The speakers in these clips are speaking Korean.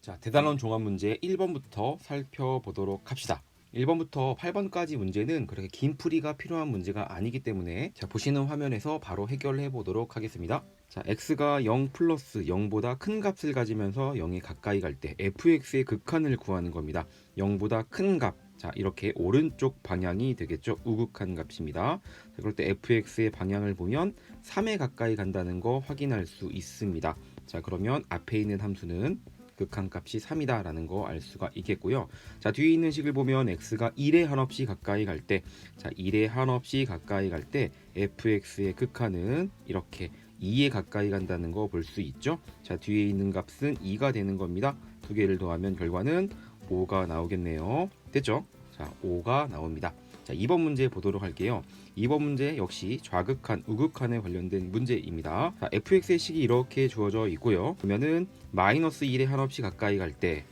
자, 대단원 종합 문제 1번부터 살펴보도록 합시다. 1번부터 8번까지 문제는 그렇게 긴 풀이가 필요한 문제가 아니기 때문에 자, 보시는 화면에서 바로 해결해 보도록 하겠습니다. 자, x가 0 플러스 0보다 큰 값을 가지면서 0에 가까이 갈 때 fx의 극한을 구하는 겁니다. 0보다 큰 값. 자, 이렇게 오른쪽 방향이 되겠죠. 우극한 값입니다. 자, 그럴 때 fx의 방향을 보면 3에 가까이 간다는 거 확인할 수 있습니다. 자, 그러면 앞에 있는 함수는 극한값이 3이다 라는 거 알 수가 있겠고요. 자, 뒤에 있는 식을 보면 x가 1에 한없이 가까이 갈 때, 자, 1에 한없이 가까이 갈 때 fx의 극한은 이렇게 2에 가까이 간다는 거 볼 수 있죠. 자, 뒤에 있는 값은 2가 되는 겁니다. 두 개를 더하면 결과는 5가 나오겠네요. 됐죠? 자, 5가 나옵니다. 자, 2번 문제 보도록 할게요. 2번 문제 역시 좌극한, 우극한에 관련된 문제입니다. 자, fx의 식이 이렇게 주어져 있고요. 보면은 마이너스 1에 한없이 가까이 갈 때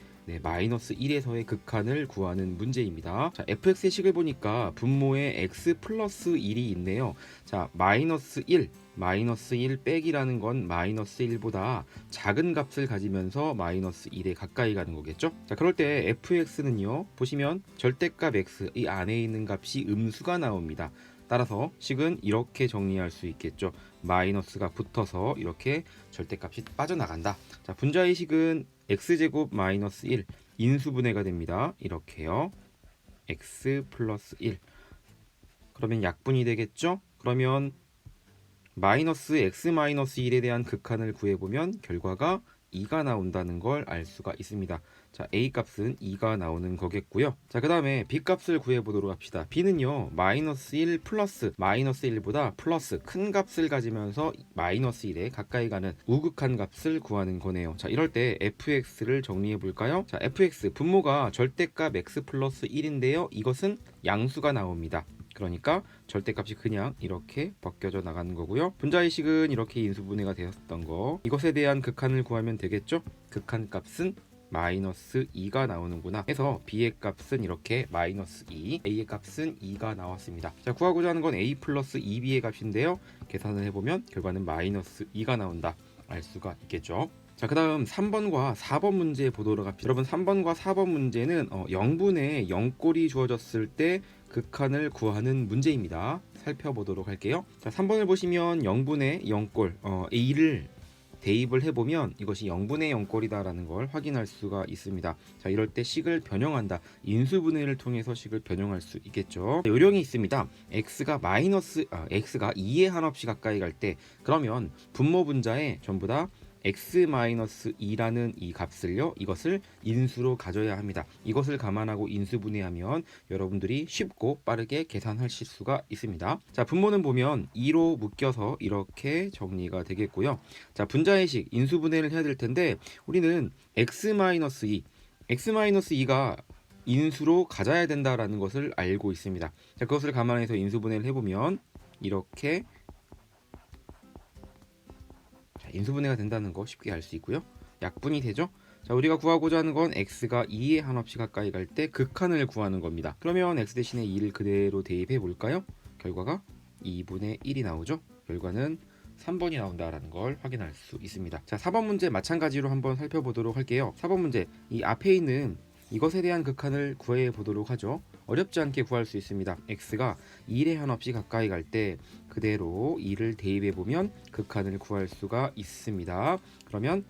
마이너스 1에서의 극한을 구하는 문제입니다. 자, fx의 식을 보니까 분모에 x 플러스 1이 있네요. 자, 마이너스 1 빼기라는 건 마이너스 1보다 작은 값을 가지면서 마이너스 1에 가까이 가는 거겠죠. 자, 그럴 때 fx는요, 보시면 절대값 x 이 안에 있는 값이 음수가 나옵니다. 따라서 식은 이렇게 정리할 수 있겠죠. 마이너스가 붙어서 이렇게 절대값이 빠져나간다. 자, 분자의 식은 x제곱 마이너스 1 인수분해가 됩니다. 이렇게요. x 플러스 1. 그러면 약분이 되겠죠. 그러면 마이너스 x 마이너스 1에 대한 극한을 구해보면 결과가 2가 나온다는 걸 알 수가 있습니다. 자, a 값은 2가 나오는 거겠고요. 자, 그 다음에 b 값을 구해보도록 합시다. b는요, 마이너스 1 플러스 마이너스 1보다 플러스 큰 값을 가지면서 마이너스 1에 가까이 가는 우극한 값을 구하는 거네요. 자, 이럴 때 fx를 정리해 볼까요? 자, fx 분모가 절대값 x 플러스 1인데요. 이것은 양수가 나옵니다. 그러니까 절대값이 그냥 이렇게 벗겨져 나가는 거고요. 분자의 식은 이렇게 인수분해가 되었던 거. 이것에 대한 극한을 구하면 되겠죠? 극한 값은 마이너스 2가 나오는구나 해서 b의 값은 이렇게 마이너스 2, a의 값은 2가 나왔습니다. 자, 구하고자 하는 건 a 플러스 2b의 값인데요. 계산을 해보면 결과는 마이너스 2가 나온다 알 수가 있겠죠. 자, 그 다음 3번과 4번 문제 보도록 합시다. 여러분, 3번과 4번 문제는 0분의 0꼴이 주어졌을 때 극한을 구하는 문제입니다. 살펴보도록 할게요. 자, 3번을 보시면 0분의 0꼴 a를 대입을 해보면 이것이 0분의 0꼴이다 라는 걸 확인할 수가 있습니다. 자, 이럴 때 식을 변형한다. 인수분해를 통해서 식을 변형할 수 있겠죠. 요령이 있습니다. x가 2에 한없이 가까이 갈 때, 그러면 분모 분자에 전부 다 x-2라는 이 값을요, 이것을 인수로 가져야 합니다. 이것을 감안하고 인수분해하면 여러분들이 쉽고 빠르게 계산하실 수가 있습니다. 자, 분모는 보면 2로 묶여서 이렇게 정리가 되겠고요. 자, 분자의 식 인수분해를 해야 될 텐데 우리는 x-2가 인수로 가져야 된다라는 것을 알고 있습니다. 자, 그것을 감안해서 인수분해를 해보면 이렇게 인수분해가 된다는 거 쉽게 알 수 있고요. 약분이 되죠. 자, 우리가 구하고자 하는 건 x가 2에 한없이 가까이 갈 때 극한을 구하는 겁니다. 그러면 x 대신에 2를 그대로 대입해 볼까요? 결과가 2분의 1이 나오죠. 결과는 3번이 나온다라는 걸 확인할 수 있습니다. 자, 4번 문제 마찬가지로 한번 살펴보도록 할게요. 4번 문제, 이 앞에 있는 이것에 대한 극한을 구해 보도록 하죠. 어렵지 않게 구할 수 있습니다. x가 1에 한없이 가까이 갈 때 그대로 2를 대입해 보면 극한을 구할 수가 있습니다. 그러면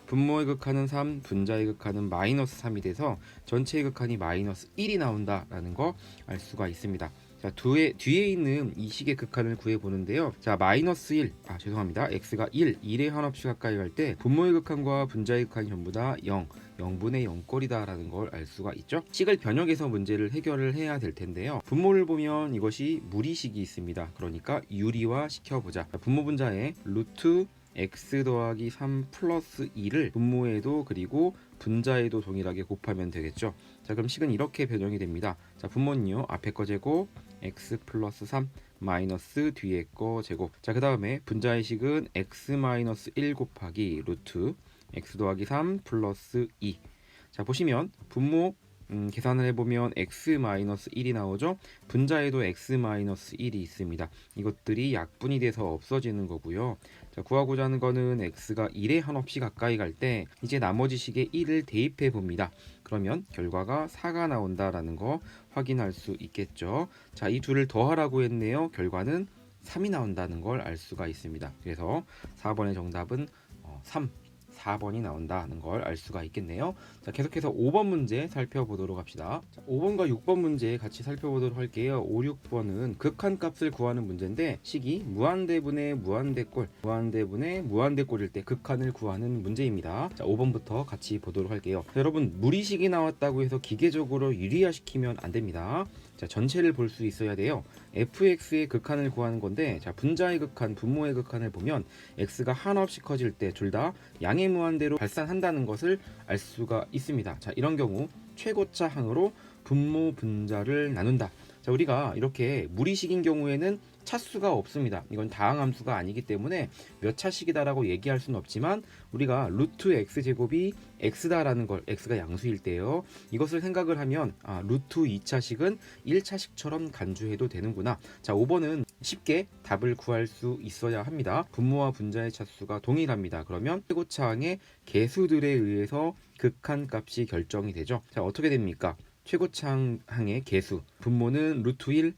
분모의 극한은 3, 분자의 극한은 마이너스 3이 돼서 전체의 극한이 마이너스 1이 나온다라는 거 알 수가 있습니다. 자, 뒤에 있는 이 식의 극한을 구해보는데요. 자, 마이너스 1, 죄송합니다. x가 1에 한없이 가까이 갈 때 분모의 극한과 분자의 극한이 전부 다 0분의 0꼴이다 라는 걸 알 수가 있죠. 식을 변형해서 문제를 해결을 해야 될 텐데요. 분모를 보면 이것이 무리식이 있습니다. 그러니까 유리화 시켜보자. 자, 분모 분자에 루트 x 더하기 3 플러스 2를 분모에도 그리고 분자에도 동일하게 곱하면 되겠죠. 자, 그럼 식은 이렇게 변형이 됩니다. 자, 분모는요, 앞에 거 제곱 x 플러스 3 마이너스 뒤에 거 제곱. 자, 그 다음에 분자의 식은 x 마이너스 1 곱하기 루트 x 더하기 3 플러스 2. 자, 보시면 분모 계산을 해보면 x-1이 나오죠. 분자에도 x-1이 있습니다. 이것들이 약분이 돼서 없어지는 거고요. 자, 자, 구하고자 하는 거는 x가 1에 한없이 가까이 갈 때 이제 나머지 식에 1을 대입해 봅니다. 그러면 결과가 4가 나온다라는 거 확인할 수 있겠죠. 자, 이 둘을 더하라고 했네요. 결과는 3이 나온다는 걸 알 수가 있습니다. 그래서 4번의 정답은 3, 4번이 나온다는 걸 알 수가 있겠네요. 자, 계속해서 5번 문제 살펴보도록 합시다. 자, 5번과 6번 문제 같이 살펴보도록 할게요. 5, 6번은 극한값을 구하는 문제인데 식이 무한대분의 무한대꼴, 무한대분의 무한대꼴일 때 극한을 구하는 문제입니다. 자, 5번부터 같이 보도록 할게요. 자, 여러분, 무리식이 나왔다고 해서 기계적으로 유리화시키면 안 됩니다. 자, 전체를 볼 수 있어야 돼요. fx의 극한을 구하는 건데, 자, 분자의 극한, 분모의 극한을 보면 x가 한없이 커질 때 둘 다 양의 무한대로 발산한다는 것을 알 수가 있습니다. 자, 이런 경우 최고차 항으로 분모 분자를 나눈다. 자, 우리가 이렇게 무리식인 경우에는 차수가 없습니다. 이건 다항함수가 아니기 때문에 몇 차식이다라고 얘기할 수는 없지만 우리가 루트 x제곱이 x다라는 걸, x가 양수일 때요, 이것을 생각을 하면 루트 2차식은 1차식처럼 간주해도 되는구나. 자, 5번은 쉽게 답을 구할 수 있어야 합니다. 분모와 분자의 차수가 동일합니다. 그러면 최고차항의 개수들에 의해서 극한값이 결정이 되죠. 자, 어떻게 됩니까? 최고차항의 개수, 분모는 루트 1,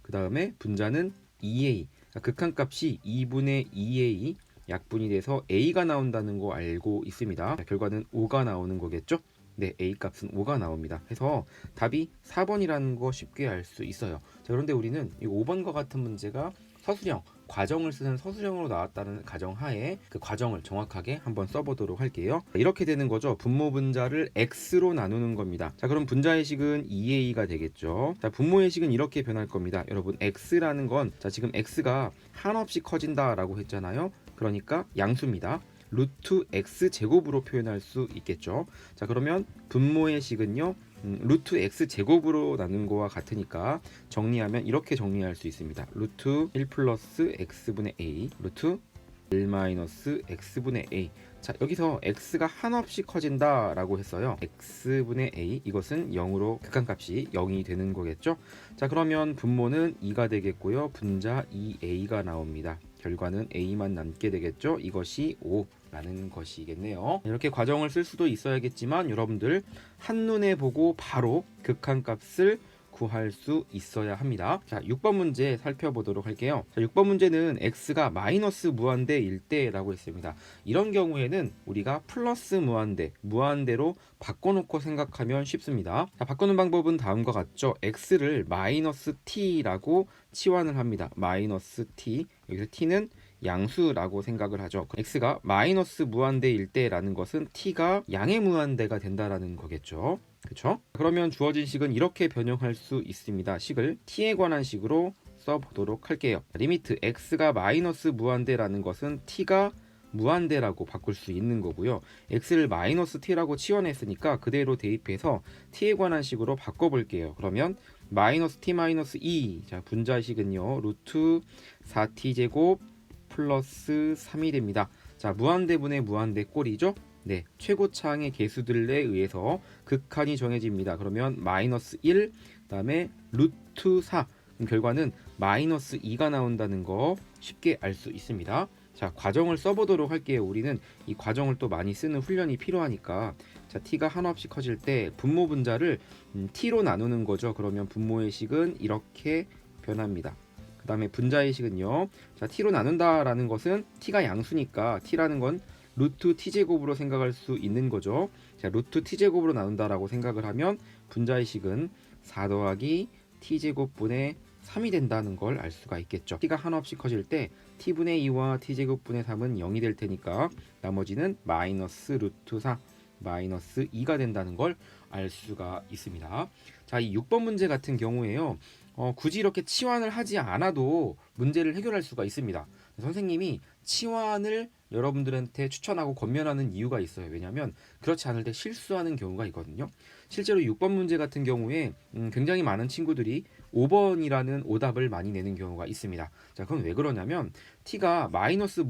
그 다음에 분자는 2a, 그러니까 극한값이 2분의 2a 약분이 돼서 a가 나온다는 거 알고 있습니다. 결과는 5가 나오는 거겠죠? 네, a 값은 5가 나옵니다. 해서 답이 4번이라는 거 쉽게 알 수 있어요. 자, 그런데 우리는 이 5번과 같은 문제가 서술형, 과정을 쓰는 서술형으로 나왔다는 가정하에 그 과정을 정확하게 한번 써보도록 할게요. 이렇게 되는 거죠. 분모 분자를 x로 나누는 겁니다. 자, 그럼 분자의 식은 2a가 되겠죠. 자, 분모의 식은 이렇게 변할 겁니다. 여러분, x라는 건, 자, 지금 x가 한없이 커진다라고 했잖아요. 그러니까 양수입니다. 루트 x 제곱으로 표현할 수 있겠죠. 자, 그러면 분모의 식은요, 루트 x 제곱으로 나눈 거와 같으니까 정리하면 이렇게 정리할 수 있습니다. 루트 1 플러스 x분의 a, 루트 1 마이너스 x분의 a. 자, 여기서 x가 한없이 커진다 라고 했어요. x분의 a, 이것은 0으로 극한값이 0이 되는 거겠죠. 자, 그러면 분모는 2가 되겠고요, 분자 2a가 나옵니다. 결과는 a만 남게 되겠죠. 이것이 5라는 것이겠네요. 이렇게 과정을 쓸 수도 있어야겠지만 여러분들 한눈에 보고 바로 극한값을 구할 수 있어야 합니다. 자, 6번 문제 살펴보도록 할게요. 자, 6번 문제는 x가 마이너스 무한대일 때라고 했습니다. 이런 경우에는 우리가 플러스 무한대, 무한대로 바꿔놓고 생각하면 쉽습니다. 자, 바꾸는 방법은 다음과 같죠. x를 마이너스 t라고 치환을 합니다. 마이너스 t, 여기서 t는 양수라고 생각을 하죠. x가 마이너스 무한대일 때라는 것은 t가 양의 무한대가 된다라는 거겠죠. 그렇죠? 그러면 주어진 식은 이렇게 변형할 수 있습니다. 식을 t에 관한 식으로 써보도록 할게요. 리미트 x가 마이너스 무한대라는 것은 t가 무한대라고 바꿀 수 있는 거고요. x를 마이너스 t라고 치환했으니까 그대로 대입해서 t에 관한 식으로 바꿔볼게요. 그러면 마이너스 t 마이너스 2, 자, 분자식은요, 루트 4t 제곱 플러스 3이 됩니다. 자, 무한대분의 무한대꼴이죠. 네, 최고차항의 개수들에 의해서 극한이 정해집니다. 그러면 마이너스 1, 그 다음에 루트 4, 그럼 결과는 마이너스 2가 나온다는 거 쉽게 알 수 있습니다. 자, 과정을 써보도록 할게요. 우리는 이 과정을 또 많이 쓰는 훈련이 필요하니까. 자, t가 한없이 커질 때 분모 분자를 t로 나누는 거죠. 그러면 분모의 식은 이렇게 변합니다. 그 다음에 분자의 식은요, 자, t로 나눈다라는 것은 t가 양수니까 t라는 건 루트 t제곱으로 생각할 수 있는 거죠. 자, 루트 t제곱으로 나눈다라고 생각을 하면 분자의 식은 4 더하기 t제곱분의 3이 된다는 걸 알 수가 있겠죠. t가 한없이 커질 때 t분의 2와 t제곱분의 3은 0이 될 테니까 나머지는 마이너스 루트 4, 마이너스 2가 된다는 걸 알 수가 있습니다. 자, 이 6번 문제 같은 경우에요, 굳이 이렇게 치환을 하지 않아도 문제를 해결할 수가 있습니다. 선생님이 치환을 여러분들한테 추천하고 권면하는 이유가 있어요. 왜냐하면 그렇지 않을 때 실수하는 경우가 있거든요. 실제로 6번 문제 같은 경우에 굉장히 많은 친구들이 5번이라는 오답을 많이 내는 경우가 있습니다. 자, 그럼 왜 그러냐면 x가 마이너스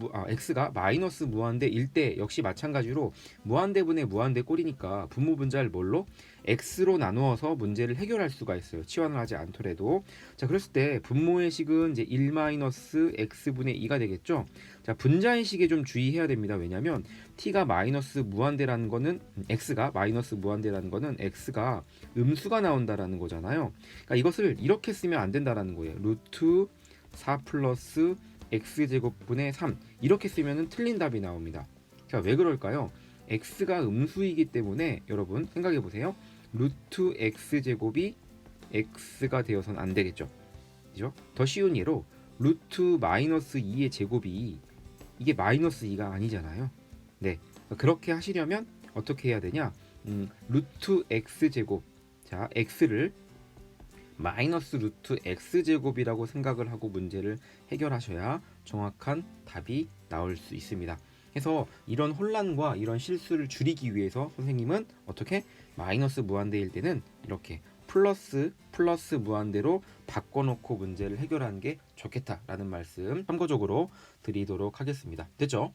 무한대일 때 역시 마찬가지로 무한대분의 무한대 꼴이니까 분모 분자를 뭘로? x로 나누어서 문제를 해결할 수가 있어요. 치환을 하지 않더라도. 자, 그랬을 때 분모의 식은 이제 1-x분의 2가 되겠죠. 자, 분자의 식에 좀 주의해야 됩니다. 왜냐면 t가 마이너스 무한대라는 거는 x가 마이너스 무한대라는 거는 x가 음수가 나온다라는 거잖아요. 그러니까 이것을 이렇게 쓰면 안 된다라는 거예요. 루트 4 플러스 x제곱분의 3 이렇게 쓰면 틀린 답이 나옵니다. 자, 왜 그럴까요? x가 음수이기 때문에 여러분 생각해 보세요. 루트 x제곱이 x가 되어서는 안 되겠죠. 그죠? 더 쉬운 예로 루트 마이너스 2의 제곱이 이게 마이너스 2가 아니잖아요. 네, 그렇게 하시려면 어떻게 해야 되냐? 루트 x제곱, 자 x를 마이너스 루트 x제곱이라고 생각을 하고 문제를 해결하셔야 정확한 답이 나올 수 있습니다. 그래서 이런 혼란과 이런 실수를 줄이기 위해서 선생님은 어떻게 마이너스 무한대일 때는 이렇게 플러스 무한대로 바꿔놓고 문제를 해결하는 게 좋겠다라는 말씀 참고적으로 드리도록 하겠습니다. 됐죠?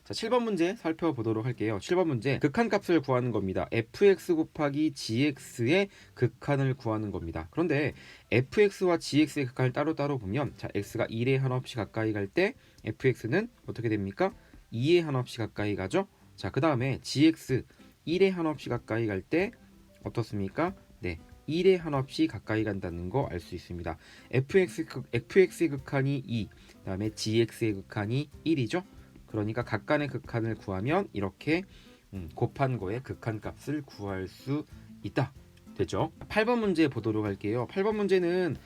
자, 7번 문제 살펴보도록 할게요. 7번 문제 극한값을 구하는 겁니다. fx 곱하기 gx의 극한을 구하는 겁니다. 그런데 fx와 gx의 극한을 따로따로 보면 자, x가 1에 한없이 가까이 갈 때 fx는 어떻게 됩니까? 2에 한없이 가까이 가죠. 자, 그 다음에 gx 1에 한없이 가까이 갈 때 어떻습니까? 네, 1에 한없이 가까이 간다는 거 알 수 있습니다. fx의 극한이 2, 그 다음에 gx의 극한이 1이죠. 그러니까 각간의 극한을 구하면 이렇게 곱한 거의 극한값을 구할 수 있다. 되죠? 8번 문제 보도록 할게요. 8번 문제는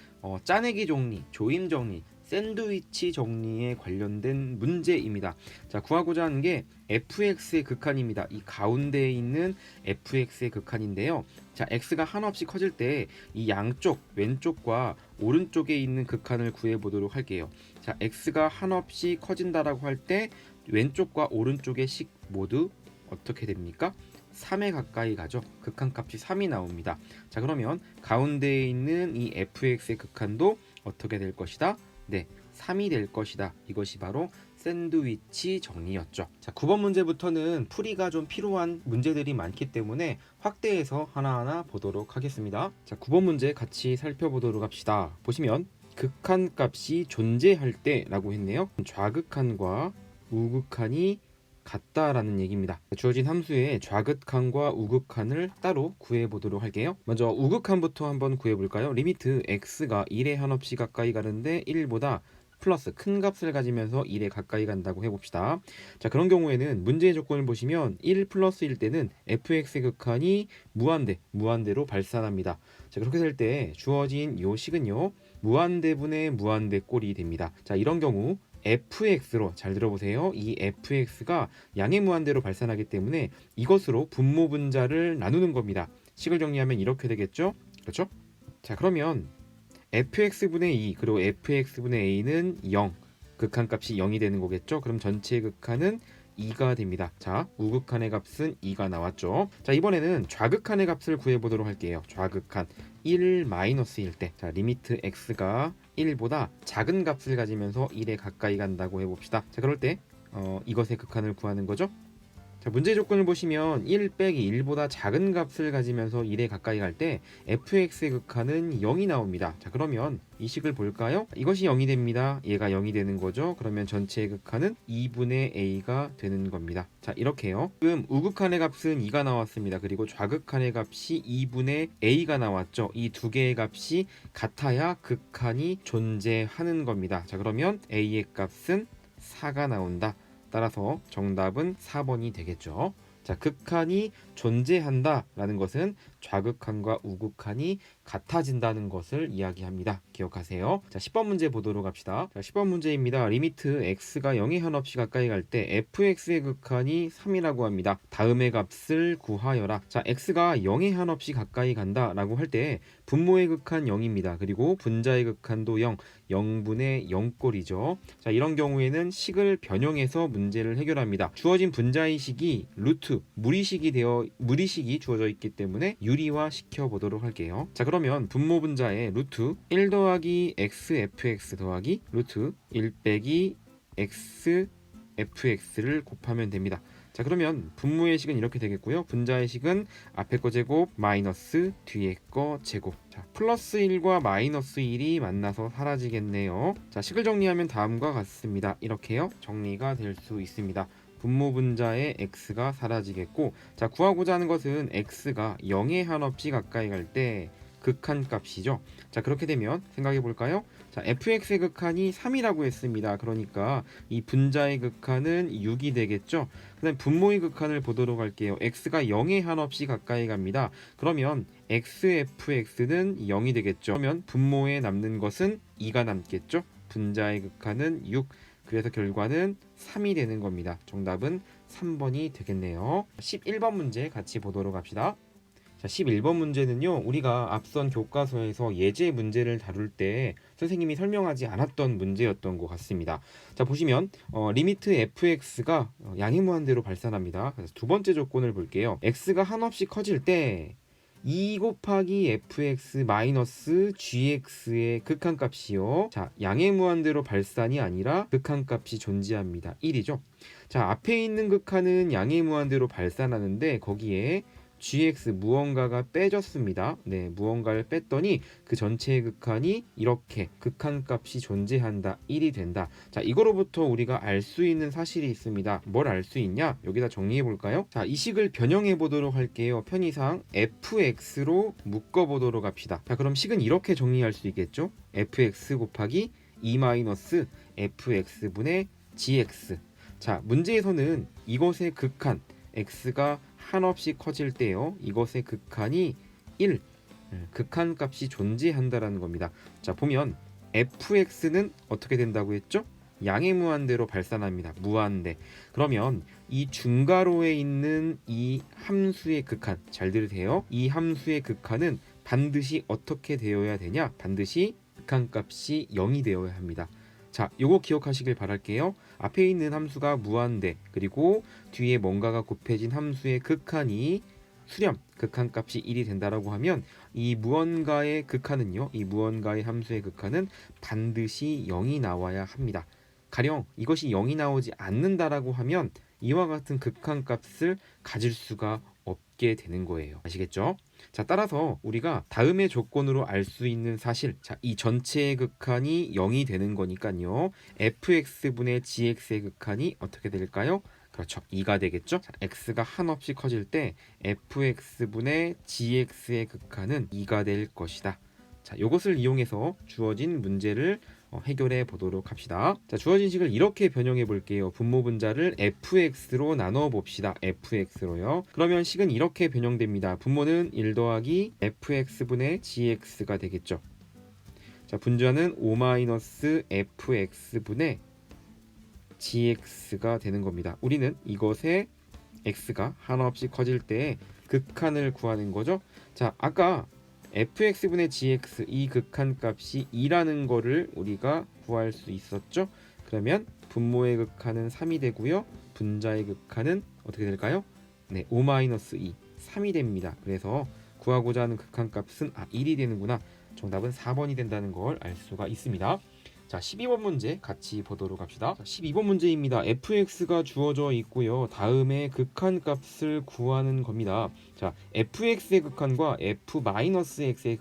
짜내기 정리, 조임 정리, 샌드위치 정리에 관련된 문제입니다. 자, 구하고자 하는 게 fx의 극한입니다. 이 가운데에 있는 fx의 극한인데요. 자, x가 한없이 커질 때 이 양쪽 왼쪽과 오른쪽에 있는 극한을 구해 보도록 할게요. 자, x가 한없이 커진다라고 할 때 왼쪽과 오른쪽의 식 모두 어떻게 됩니까? 3에 가까이 가죠. 극한값이 3이 나옵니다. 자, 그러면 가운데에 있는 이 fx의 극한도 어떻게 될 것이다? 네, 3이 될 것이다. 이것이 바로 샌드위치 정리였죠. 자, 9번 문제부터는 풀이가 좀 필요한 문제들이 많기 때문에 확대해서 하나하나 보도록 하겠습니다. 자, 9번 문제 같이 살펴보도록 합시다. 보시면 극한값이 존재할 때라고 했네요. 좌극한과 우극한이 같다라는 얘기입니다. 주어진 함수의 좌극한과 우극한을 따로 구해보도록 할게요. 먼저 우극한부터 한번 구해볼까요? 리미트 x가 1에 한없이 가까이 가는데 1보다 플러스 큰 값을 가지면서 1에 가까이 간다고 해봅시다. 자, 그런 경우에는 문제의 조건을 보시면 1 플러스일 때는 fx의 극한이 무한대로 발산합니다. 자, 그렇게 될 때 주어진 요 식은요 무한대분의 무한대 꼴이 됩니다. 자, 이런 경우 fx로 잘 들어보세요. 이 fx가 양의 무한대로 발산하기 때문에 이것으로 분모 분자를 나누는 겁니다. 식을 정리하면 이렇게 되겠죠? 그렇죠? 자, 그러면 fx분의 2 그리고 fx분의 a는 0, 극한값이 0이 되는 거겠죠? 그럼 전체 극한은 2가 됩니다. 자, 우극한의 값은 2가 나왔죠. 자, 이번에는 좌극한의 값을 구해보도록 할게요. 좌극한 1-1일 때, 자, 리미트 x가 1보다 작은 값을 가지면서 1에 가까이 간다고 해봅시다. 자, 그럴 때 이것의 극한을 구하는 거죠. 자, 문제 조건을 보시면 1 빼기 1보다 작은 값을 가지면서 1에 가까이 갈 때 fx의 극한은 0이 나옵니다. 자, 그러면 이 식을 볼까요? 이것이 0이 됩니다. 얘가 0이 되는 거죠. 그러면 전체의 극한은 2분의 a가 되는 겁니다. 자, 이렇게요. 지금 우극한의 값은 2가 나왔습니다. 그리고 좌극한의 값이 2분의 a가 나왔죠. 이 두 개의 값이 같아야 극한이 존재하는 겁니다. 자, 그러면 a의 값은 4가 나온다. 따라서 정답은 4번이 되겠죠. 자, 극한이 존재한다라는 것은 좌극한과 우극한이 같아진다는 것을 이야기합니다. 기억하세요. 자, 10번 문제 보도록 합시다. 자, 10번 문제입니다. 리미트 x가 0에 한없이 가까이 갈 때 fx의 극한이 3이라고 합니다. 다음의 값을 구하여라. 자, x가 0에 한없이 가까이 간다라고 할 때 분모의 극한 0입니다. 그리고 분자의 극한도 0, 0분의 0꼴이죠. 자, 이런 경우에는 식을 변형해서 문제를 해결합니다. 주어진 분자의 식이 루트 무리식이 주어져 있기 때문에 유리화 시켜 보도록 할게요. 자, 그러면 분모 분자의 루트 1 더하기 x fx 더하기 루트 1 빼기 x fx를 곱하면 됩니다. 자, 그러면 분모의 식은 이렇게 되겠고요. 분자의 식은 앞에 거 제곱 마이너스 뒤에 거 제곱. 자, 플러스 1과 마이너스 1이 만나서 사라지겠네요. 자, 식을 정리하면 다음과 같습니다. 이렇게요. 정리가 될 수 있습니다. 분모 분자의 x가 사라지겠고, 자, 구하고자 하는 것은 x가 0에 한없이 가까이 갈 때 극한값이죠. 자, 그렇게 되면 생각해 볼까요? 자, fx의 극한이 3이라고 했습니다. 그러니까 이 분자의 극한은 6이 되겠죠. 그다음 분모의 극한을 보도록 할게요. x가 0에 한없이 가까이 갑니다. 그러면 xfx는 0이 되겠죠. 그러면 분모에 남는 것은 2가 남겠죠. 분자의 극한은 6. 그래서 결과는 3이 되는 겁니다. 정답은 3번이 되겠네요. 11번 문제 같이 보도록 합시다. 자, 11번 문제는요, 우리가 앞선 교과서에서 예제 문제를 다룰 때 선생님이 설명하지 않았던 문제였던 것 같습니다. 자, 보시면 리미트 fx가 양의무한대로 발산합니다. 그래서 두 번째 조건을 볼게요. x가 한없이 커질 때 2 곱하기 fx 마이너스 gx의 극한값이요. 자, 양의무한대로 발산이 아니라 극한값이 존재합니다. 1이죠. 자, 앞에 있는 극한은 양의무한대로 발산하는데 거기에 gx 무언가가 빼졌습니다. 네, 무언가를 뺐더니 그 전체의 극한이 이렇게 극한값이 존재한다. 1이 된다. 자, 이거로부터 우리가 알 수 있는 사실이 있습니다. 뭘 알 수 있냐? 여기다 정리해 볼까요? 자, 이 식을 변형해 보도록 할게요. 편의상 fx로 묶어 보도록 합시다. 자, 그럼 식은 이렇게 정리할 수 있겠죠? fx 곱하기 2-fx분의 gx. 자, 문제에서는 이것의 극한 x가 한없이 커질 때요, 이것의 극한이 1, 극한값이 존재한다라는 겁니다. 자, 보면 fx는 어떻게 된다고 했죠? 양의무한대로 발산합니다. 무한대. 그러면 이 중괄호에 있는 이 함수의 극한, 잘 들으세요. 이 함수의 극한은 반드시 어떻게 되어야 되냐? 반드시 극한값이 0이 되어야 합니다. 자, 요거 기억하시길 바랄게요. 앞에 있는 함수가 무한대, 그리고 뒤에 뭔가가 곱해진 함수의 극한이 수렴, 극한값이 1이 된다라고 하면 이 무언가의 극한은요, 이 무언가의 함수의 극한은 반드시 0이 나와야 합니다. 가령 이것이 0이 나오지 않는다라고 하면 이와 같은 극한값을 가질 수가 없게 되는 거예요. 아시겠죠? 자, 따라서 우리가 다음의 조건으로 알 수 있는 사실, 자, 이 전체의 극한이 0이 되는 거니까요, fx분의 gx의 극한이 어떻게 될까요? 그렇죠, 2가 되겠죠. 자, x가 한없이 커질 때 fx분의 gx의 극한은 2가 될 것이다. 자, 이것을 이용해서 주어진 문제를 해결해 보도록 합시다. 자, 주어진 식을 이렇게 변형해 볼게요. 분모 분자를 fx로 나눠 봅시다. fx로요. 그러면 식은 이렇게 변형됩니다. 분모는 1 더하기 fx분의 gx가 되겠죠. 자, 분자는 5-fx분의 gx가 되는 겁니다. 우리는 이것의 x가 한없이 커질 때 극한을 구하는 거죠. 자, 아까 fx분의 gx, 이 극한값이 2라는 거를 우리가 구할 수 있었죠. 그러면 분모의 극한은 3이 되고요, 분자의 극한은 어떻게 될까요? 네, 5-2, 3이 됩니다. 그래서 구하고자 하는 극한값은 1이 되는구나. 정답은 4번이 된다는 걸 알 수가 있습니다. 자, 12번 문제 같이 보도록 합시다. 자, 12번 문제입니다. fx가 주어져 있고요, 다음에 극한값을 구하는 겁니다. 자, fx의 극한과 f-x의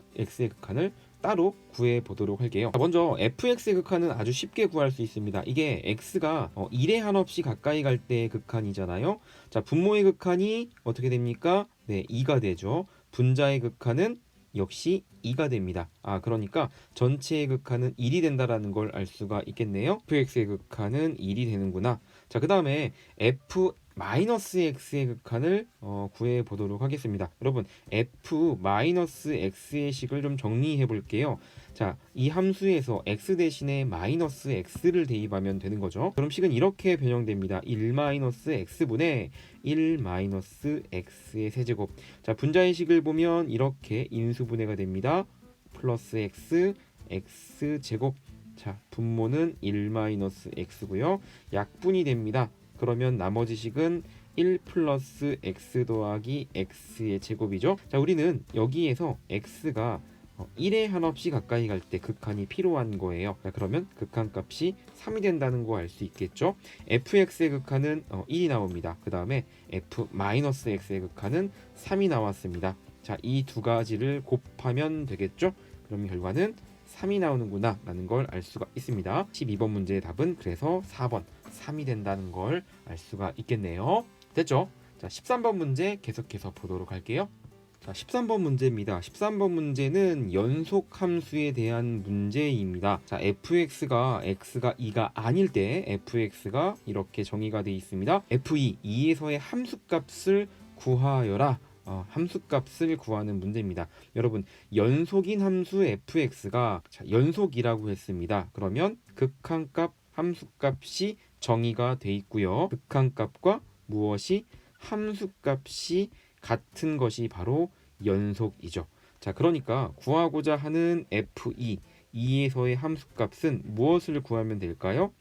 극한을 따로 구해 보도록 할게요. 자, 먼저 fx의 극한은 아주 쉽게 구할 수 있습니다. 이게 x가 1에 한없이 가까이 갈 때의 극한이잖아요. 자, 분모의 극한이 어떻게 됩니까? 네, 2가 되죠. 분자의 극한은 역시 2가 됩니다. 그러니까 전체의 극한은 1이 된다라는 걸 알 수가 있겠네요. fx의 극한은 1이 되는구나. 자, 그 다음에 f-x의 극한을 구해 보도록 하겠습니다. 여러분, f-x의 식을 좀 정리해 볼게요. 자, 이 함수에서 x 대신에 마이너스 x를 대입하면 되는 거죠. 그럼 식은 이렇게 변형됩니다. 1-x분의 1-x의 세제곱. 자, 분자의 식을 보면 이렇게 인수분해가 됩니다. 플러스 x, x제곱. 자, 분모는 1-x고요. 약분이 됩니다. 그러면 나머지 식은 1 플러스 x 더하기 x의 제곱이죠. 자, 우리는 여기에서 x가 1에 한없이 가까이 갈 때 극한이 필요한 거예요. 자, 그러면 극한값이 3이 된다는 거 알 수 있겠죠. fx의 극한은 1이 나옵니다. 그 다음에 f-x의 극한은 3이 나왔습니다. 자, 이 두 가지를 곱하면 되겠죠. 그럼 결과는 3이 나오는구나 라는 걸 알 수가 있습니다. 12번 문제의 답은 그래서 4번 3이 된다는 걸 알 수가 있겠네요. 됐죠? 자, 13번 문제 계속해서 보도록 할게요. 자, 13번 문제입니다. 13번 문제는 연속 함수에 대한 문제입니다. 자, fx가 x가 2가 아닐 때 fx가 이렇게 정의가 되어 있습니다. f2, 2에서의 함수값을 구하여라. 함수값을 구하는 문제입니다. 여러분, 연속인 함수 fx가 연속이라고 했습니다. 그러면 극한값 함수값이 정의가 돼 있고요. 극한값과 무엇이 함수값이 같은 것이 바로 연속이죠. 자, 그러니까 구하고자 하는 f2, 2에서의 함수값은 무엇을 구하면 될까요?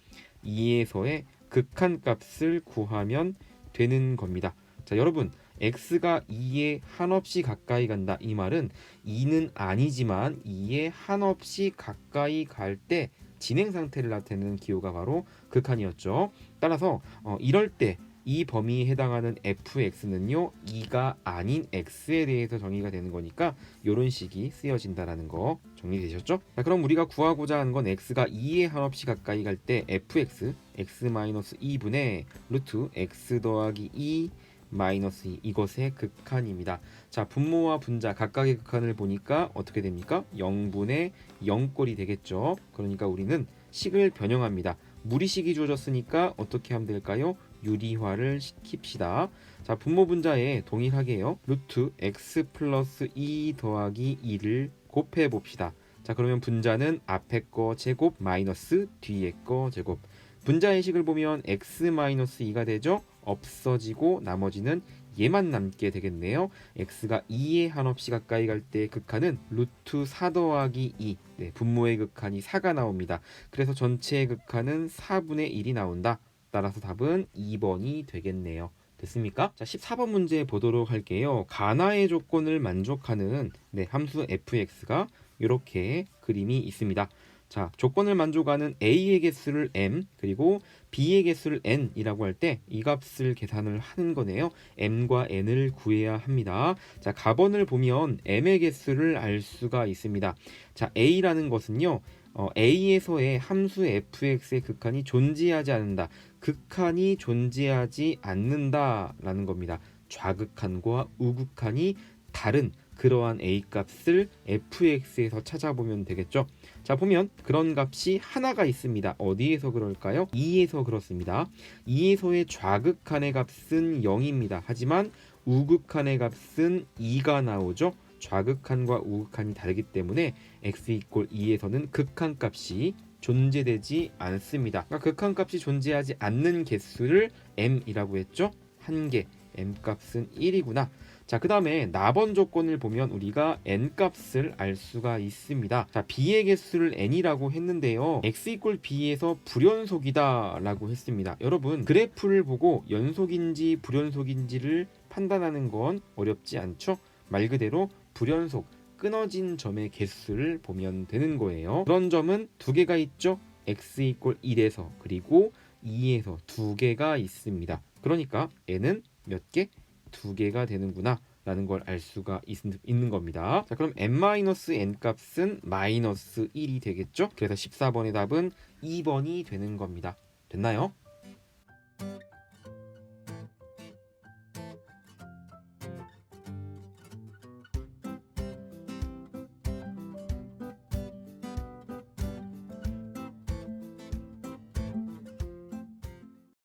2에서의 극한값을 구하면 되는 겁니다. 자, 여러분, x가 2에 한없이 가까이 간다. 이 말은 2는 아니지만 2에 한없이 가까이 갈 때 진행 상태를 나타내는 기호가 바로 극한이었죠. 따라서 이럴 때 이 범위에 해당하는 fx는요 2가 아닌 x에 대해서 정의가 되는 거니까 이런 식이 쓰여진다라는 거 정리되셨죠? 자, 그럼 우리가 구하고자 하는 건 x가 2에 한없이 가까이 갈 때 fx x-2분의 루트 x 더하기 2 마이너스 2 이것의 극한입니다. 자, 분모와 분자 각각의 극한을 보니까 어떻게 됩니까? 0분의 0꼴이 되겠죠. 그러니까 우리는 식을 변형합니다. 무리식이 주어졌으니까 어떻게 하면 될까요? 유리화를 시킵시다. 자, 분모 분자에 동일하게요. 루트 x 플러스 2 더하기 2를 곱해 봅시다. 자, 그러면 분자는 앞에 거 제곱 마이너스 뒤에 거 제곱. 분자의 식을 보면 x-2가 되죠. 없어지고 나머지는 얘만 남게 되겠네요. x가 2에 한없이 가까이 갈 때 극한은 루트 4 더하기 2. 네, 분모의 극한이 4가 나옵니다. 그래서 전체의 극한은 4분의 1이 나온다. 따라서 답은 2번이 되겠네요. 됐습니까? 자, 14번 문제 보도록 할게요. 가나의 조건을 만족하는 함수 fx가 이렇게 그림이 있습니다. 자, 조건을 만족하는 a의 개수를 m 그리고 b의 개수를 n이라고 할 때 이 값을 계산을 하는 거네요. m과 n을 구해야 합니다. 자, 가번을 보면 m의 개수를 알 수가 있습니다. 자, a라는 것은요. a에서의 함수 fx의 극한이 존재하지 않는다. 극한이 존재하지 않는다라는 겁니다. 좌극한과 우극한이 다른 그러한 a 값을 fx에서 찾아보면 되겠죠. 자, 보면 그런 값이 하나가 있습니다. 어디에서 그럴까요? 2에서 그렇습니다. 2에서의 좌극한의 값은 0입니다. 하지만 우극한의 값은 2가 나오죠. 좌극한과 우극한이 다르기 때문에 x = 2에서는 극한값이 존재되지 않습니다. 그러니까 극한값이 존재하지 않는 개수를 m이라고 했죠. 한 개, m값은 1이구나. 자, 그 다음에 나번 조건을 보면 우리가 n값을 알 수가 있습니다. 자, b의 개수를 n이라고 했는데요. x = b에서 불연속이다 라고 했습니다. 여러분, 그래프를 보고 연속인지 불연속인지를 판단하는 건 어렵지 않죠? 말 그대로 불연속, 끊어진 점의 개수를 보면 되는 거예요. 그런 점은 두 개가 있죠. x = 1에서 그리고 2에서 두 개가 있습니다. 그러니까 n은 몇 개? 두 개가 되는구나 라는 걸 알 수가 있는 겁니다. 자, 그럼 n-n 값은 -1이 되겠죠. 그래서 14번의 답은 2번이 되는 겁니다. 됐나요?